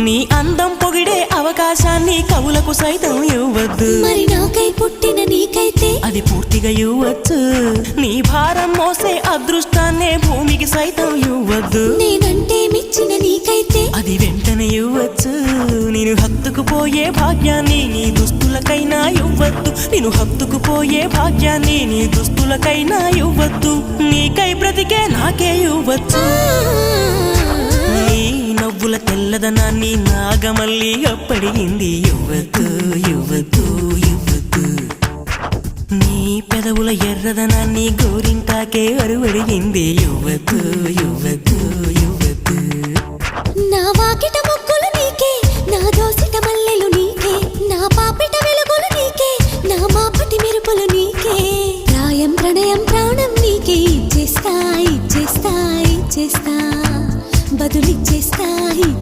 నీ అందం పొగిడే అవకాశాన్ని కవులకు సైతం ఇవ్వద్దు. మరి నాకై పుట్టిన నీకైతే అది పూర్తిగా ఇవ్వచ్చు. నీ భారం మోసే అదృష్టాన్నే భూమికి సైతం ఇవ్వద్దు. నేనంటే మెచ్చిన నీకైతే అది వెంటనే ఇవ్వచ్చు. నేను హత్తుకుపోయే భాగ్యాన్ని నీ దుస్తులకైనా ఇవ్వద్దు. నేను హత్తుకుపోయే భాగ్యాన్ని నీ దుస్తులకైనా ఇవ్వద్దు. నీకై బ్రతికే నాకే ఇవ్వచ్చు. నీ నవ్వుల తెల్లదనాన్ని నాగమల్లి అప్పడిగింది. ఇవ్వద్దు ఇవ్వద్దు ఇవ్వద్దు. నీ పెదవుల ఎర్రదనాన్ని గోరింటాకే అరువడిగింది. ఇవ్వద్దు ఇవ్వద్దు ఇవ్వద్దు. నా వాకిట ముక్కులు నీకే, నా దోస